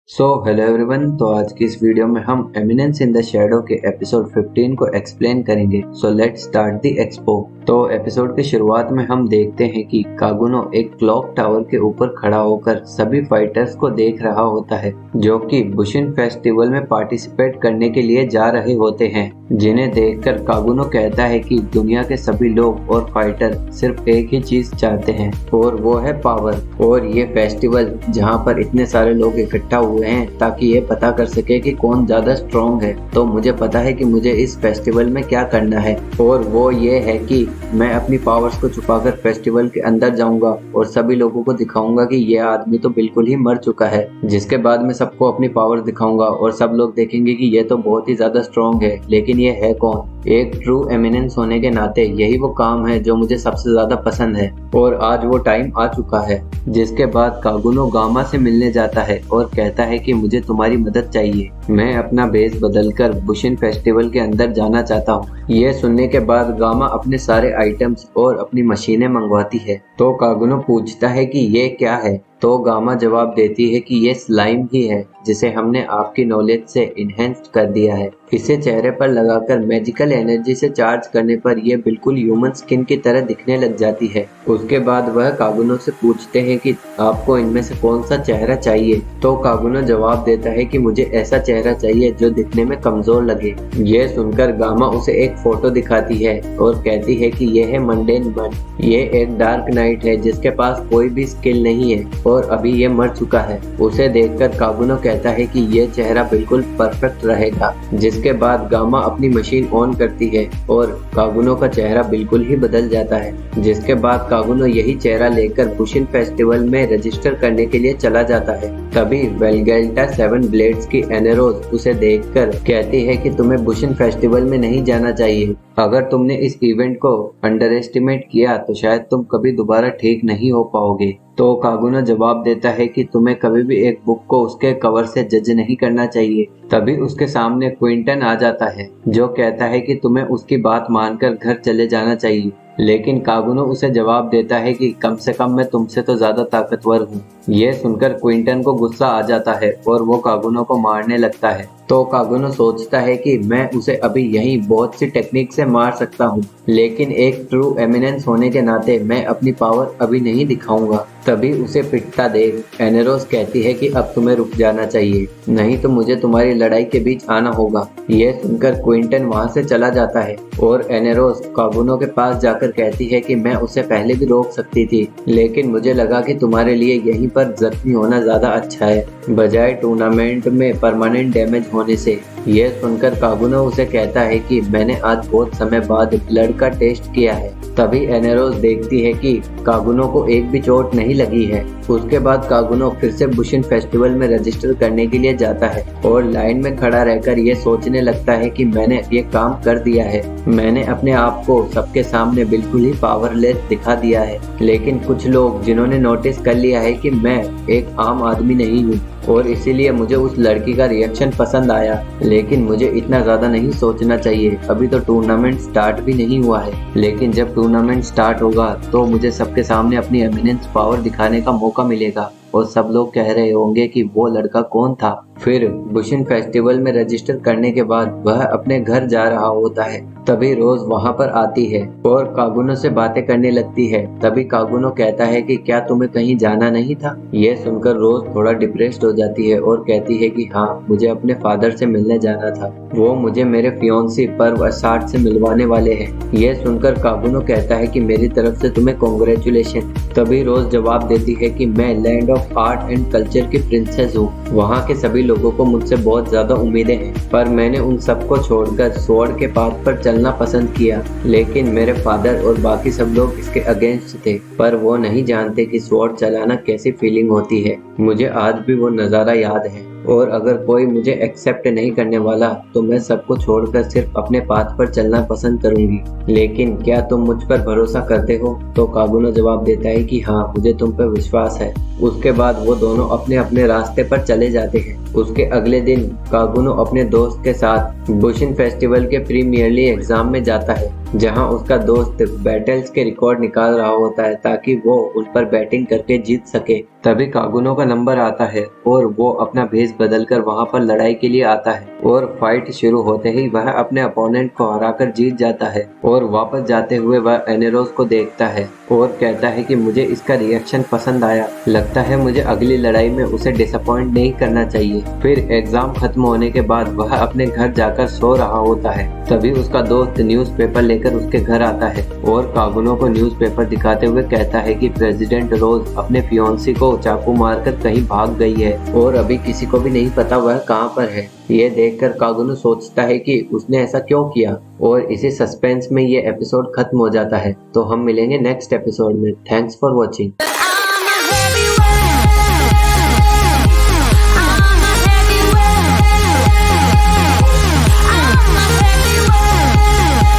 Hello everyone. तो आज की इस वीडियो में हम एमिनेंस इन द शैडो के एपिसोड 15 को एक्सप्लेन करेंगे। Let's start the expo. तो एपिसोड की शुरुआत में हम देखते हैं कि कागुनो एक क्लॉक टावर के ऊपर खड़ा होकर सभी फाइटर्स को देख रहा होता है जो कि बुशिन फेस्टिवल में पार्टिसिपेट करने के लिए जा रहे होते हैं, जिन्हें देखकर कागुनो कहता है कि दुनिया के सभी लोग और फाइटर सिर्फ एक ही चीज चाहते हैं और वो है पावर। और ये फेस्टिवल जहाँ पर इतने सारे लोग इकट्ठा हुए हैं ताकि ये पता कर सके कि कौन ज्यादा स्ट्रॉन्ग है। तो मुझे पता है कि मुझे इस फेस्टिवल में क्या करना है, और वो ये है कि मैं अपनी पावर्स को छुपाकर फेस्टिवल के अंदर जाऊंगा और सभी लोगों को दिखाऊंगा कि ये आदमी तो बिल्कुल ही मर चुका है। जिसके बाद मैं सबको अपनी पावर दिखाऊंगा और सब लोग देखेंगे कि ये तो बहुत ही ज्यादा स्ट्रॉन्ग है, लेकिन ये है कौन। एक ट्रू एमिनेंस होने के नाते यही वो काम है जो मुझे सबसे ज्यादा पसंद है, और आज वो टाइम आ चुका है। जिसके बाद कागुनो गामा से मिलने जाता है और कहता है कि मुझे तुम्हारी मदद चाहिए। मैं अपना बेस बदलकर बुशिन फेस्टिवल के अंदर जाना चाहता हूँ। ये सुनने के बाद गामा अपने सारे आइटम्स और अपनी मशीनें मंगवाती है। तो कागुनो पूछता है कि ये क्या है, तो गामा जवाब देती है कि ये स्लाइम ही है जिसे हमने आपकी नॉलेज से इनहेंस्ड कर दिया है। इसे चेहरे पर लगाकर मैजिकल एनर्जी से चार्ज करने पर यह बिल्कुल ह्यूमन स्किन की तरह दिखने लग जाती है। उसके बाद वह कागुनो से पूछते हैं कि आपको इनमें से कौन सा चेहरा चाहिए। तो कागुनो जवाब देता है कि मुझे ऐसा चेहरा चाहिए जो दिखने में कमजोर लगे। यह सुनकर गामा उसे एक फोटो दिखाती है और कहती है कि यह है मंडेन मन। ये एक डार्क नाइट है जिसके पास कोई भी स्किल नहीं है और अभी ये मर चुका है। उसे देखकर कागुनो कहता है कि ये चेहरा बिल्कुल परफेक्ट रहेगा। जिसके बाद गामा अपनी मशीन ऑन करती है और कागुनो का चेहरा बिल्कुल ही बदल जाता है। जिसके बाद कागुनो यही चेहरा लेकर बुशिन फेस्टिवल में रजिस्टर करने के लिए चला जाता है। तभी वेलगेल्टा 7 ब्लेड्स की एनेरोज उसे देखकर कहती है कि तुम्हें बुशिन फेस्टिवल में नहीं जाना चाहिए। अगर तुमने इस इवेंट को अंडर एस्टिमेट किया तो शायद तुम कभी दोबारा ठीक नहीं हो पाओगे। तो कागुनो जवाब देता है कि तुम्हें कभी भी एक बुक को उसके कवर से जज नहीं करना चाहिए। तभी उसके सामने क्विंटन आ जाता है जो कहता है कि तुम्हें उसकी बात मानकर घर चले जाना चाहिए। लेकिन कागुनो उसे जवाब देता है कि कम से कम मैं तुमसे तो ज्यादा ताकतवर हूँ। ये सुनकर क्विंटन को गुस्सा आ जाता है और वो कागुनो को मारने लगता है। तो कागुनो सोचता है कि मैं उसे अभी यहीं बहुत सी टेक्निक से मार सकता हूँ, लेकिन एक ट्रू एमिनेंस होने के नाते मैं अपनी पावर अभी नहीं दिखाऊंगा। तभी उसे पिटता देख एनेरोस कहती है कि अब तुम्हें रुक जाना चाहिए, नहीं तो मुझे तुम्हारी लड़ाई के बीच आना होगा। यह सुनकर क्विंटन वहां से चला जाता है और एनेरोस कागुनो के पास जाकर कहती है कि मैं उसे पहले भी रोक सकती थी, लेकिन मुझे लगा कि तुम्हारे लिए यहीं पर जख्मी होना ज्यादा अच्छा है बजाय टूर्नामेंट में परमानेंट डैमेज होने से। यह सुनकर कागुनो उसे कहता है कि मैंने आज बहुत समय बाद ब्लड का टेस्ट किया है। तभी एनेरोस देखती है कि कागुनो को एक भी चोट नहीं लगी है। उसके बाद कागुनो फिर से बुशिन फेस्टिवल में रजिस्टर करने के लिए जाता है और लाइन में खड़ा रहकर ये सोचने लगता है कि मैंने ये काम कर दिया है। मैंने अपने आप को सबके सामने बिल्कुल ही पावरलेस दिखा दिया है, लेकिन कुछ लोग जिन्होंने नोटिस कर लिया है कि मैं एक आम आदमी नहीं हूँ और इसीलिए मुझे उस लड़की का रिएक्शन पसंद आया। लेकिन मुझे इतना ज्यादा नहीं सोचना चाहिए, अभी तो टूर्नामेंट स्टार्ट भी नहीं हुआ है। लेकिन जब टूर्नामेंट स्टार्ट होगा तो मुझे सबके सामने अपनी एमिनेंस पावर दिखाने का मौका मिलेगा और सब लोग कह रहे होंगे कि वो लड़का कौन था। फिर बुशिन फेस्टिवल में रजिस्टर करने के बाद वह अपने घर जा रहा होता है। तभी रोज वहां पर आती है और कागुनो से बातें करने लगती है। तभी कागुनो कहता है कि क्या तुम्हें कहीं जाना नहीं था। यह सुनकर रोज थोड़ा डिप्रेस्ड हो जाती है और कहती है कि हाँ, मुझे अपने फादर से मिलने जाना था, वो मुझे मेरे फियोंसी पर्व 60 से मिलवाने वाले हैं। यह सुनकर कागुनो कहता है कि मेरी तरफ से तुम्हें कॉन्ग्रेचुलेशन। तभी रोज जवाब देती है कि मैं land of art and culture की प्रिंसेस हूँ, वहाँ के सभी लोगों को मुझसे बहुत ज्यादा उम्मीदें हैं, पर मैंने उन सबको छोड़कर स्वॉर्ड के पाथ पर चलना पसंद किया। लेकिन मेरे फादर और बाकी सब लोग इसके अगेंस्ट थे, पर वो नहीं जानते कि स्वॉर्ड चलाना कैसी फीलिंग होती है। मुझे आज भी वो नज़ारा याद है, और अगर कोई मुझे एक्सेप्ट नहीं करने वाला तो मैं सबको छोड़कर सिर्फ अपने पाथ पर चलना पसंद करूंगी। लेकिन क्या तुम मुझ पर भरोसा करते हो? तो कागुनो जवाब देता है कि हाँ, मुझे तुम पर विश्वास है। उसके बाद वो दोनों अपने अपने रास्ते पर चले जाते हैं। उसके अगले दिन कागुनो अपने दोस्त के साथ बुशिन फेस्टिवल के प्रीमियरली एग्जाम में जाता है। जहां उसका दोस्त बैटल्स के रिकॉर्ड निकाल रहा होता है ताकि वो उन पर बैटिंग करके जीत सके। तभी कागुनो का नंबर आता है और वो अपना भेष बदलकर वहां पर लड़ाई के लिए आता है और फाइट शुरू होते ही वह अपने अपोनेंट को हराकर जीत जाता है और वापस जाते हुए वह एनेरोस को देखता है और कहता है कि मुझे इसका रिएक्शन पसंद आया, लगता है मुझे अगली लड़ाई में उसे डिसअपॉइंट नहीं करना चाहिए। फिर एग्जाम खत्म होने के बाद वह अपने घर जाकर सो रहा होता है। तभी उसका दोस्त न्यूज़पेपर लेकर उसके घर आता है और कागुनो को न्यूज़पेपर दिखाते हुए कहता है कि प्रेसिडेंट रोज अपने फियोंसी को चाकू मारकर कहीं भाग गई है और अभी किसी को भी नहीं पता वह कहाँ पर है। ये देखकर कागुनो सोचता है कि उसने ऐसा क्यों किया और इसी सस्पेंस में ये एपिसोड खत्म हो जाता है। तो हम मिलेंगे नेक्स्ट एपिसोड में। Thanks for watching.